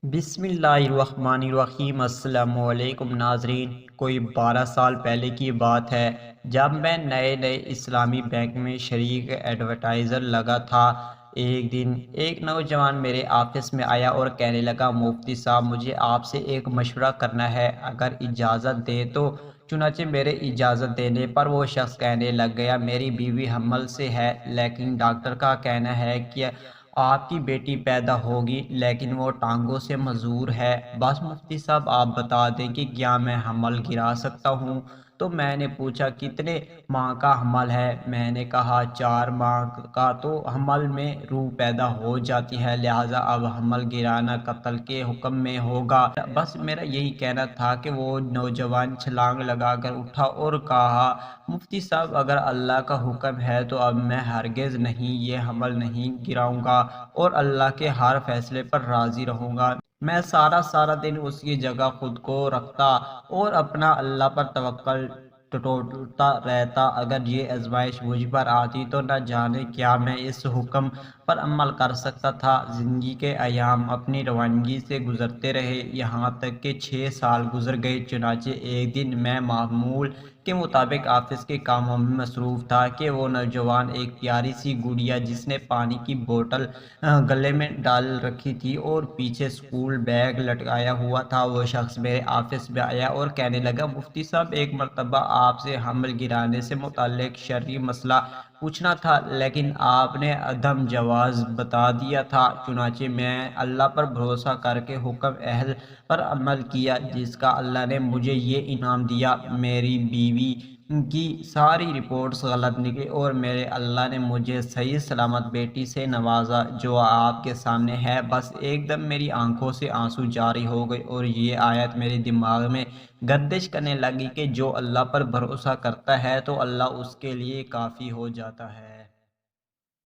بسم اللہ الرحمن الرحیم۔ السلام علیکم ناظرین۔ کوئی 12 سال پہلے کی بات ہے جب میں نئے اسلامی بینک میں شریک ایڈورٹائزر لگا تھا۔ ایک دن ایک نوجوان میرے آفس میں آیا اور کہنے لگا، مفتی صاحب مجھے آپ سے ایک مشورہ کرنا ہے، اگر اجازت دیں تو۔ چنانچہ میرے اجازت دینے پر وہ شخص کہنے لگ گیا، میری بیوی حمل سے ہے، لیکن ڈاکٹر کا کہنا ہے کہ آپ کی بیٹی پیدا ہوگی، لیکن وہ ٹانگوں سے معذور ہے۔ بس مفتی صاحب آپ بتا دیں کہ کیا میں حمل گرا سکتا ہوں؟ تو میں نے پوچھا کتنے ماہ کا حمل ہے؟ میں نے کہا 4 ماہ کا۔ تو حمل میں روح پیدا ہو جاتی ہے، لہٰذا اب حمل گرانا قتل کے حکم میں ہوگا۔ بس میرا یہی کہنا تھا کہ وہ نوجوان چھلانگ لگا کر اٹھا اور کہا، مفتی صاحب اگر اللہ کا حکم ہے تو اب میں ہرگز نہیں یہ حمل نہیں گراؤں گا اور اللہ کے ہر فیصلے پر راضی رہوں گا۔ میں سارا دن اس کی جگہ خود کو رکھتا اور اپنا اللہ پر توکل ٹٹولتا رہتا۔ اگر یہ آزمائش مجھ پر آتی تو نہ جانے کیا میں اس حکم پر عمل کر سکتا تھا۔ زندگی کے ایام اپنی روانگی سے گزرتے رہے، یہاں تک کہ 6 سال گزر گئے۔ چنانچہ ایک دن میں معمول کے مطابق آفس کے کاموں میں مصروف تھا کہ وہ نوجوان ایک پیاری سی گڑیا جس نے پانی کی بوتل گلے میں ڈال رکھی تھی اور پیچھے اسکول بیگ لٹکایا ہوا تھا، وہ شخص میرے آفس میں آیا اور کہنے لگا، مفتی صاحب ایک مرتبہ آپ سے حمل گرانے سے متعلق شرعی مسئلہ پوچھنا تھا، لیکن آپ نے عدم جواز بتا دیا تھا۔ چنانچہ میں اللہ پر بھروسہ کر کے حکم اہل پر عمل کیا جس کا اللہ نے مجھے یہ انعام دیا۔ میری بیوی کی ساری رپورٹس غلط نکلی اور میرے اللہ نے مجھے صحیح سلامت بیٹی سے نوازا جو آپ کے سامنے ہے۔ بس ایک دم میری آنکھوں سے آنسو جاری ہو گئے اور یہ آیت میرے دماغ میں گردش کرنے لگی کہ جو اللہ پر بھروسہ کرتا ہے تو اللہ اس کے لیے کافی ہو جاتا ہے۔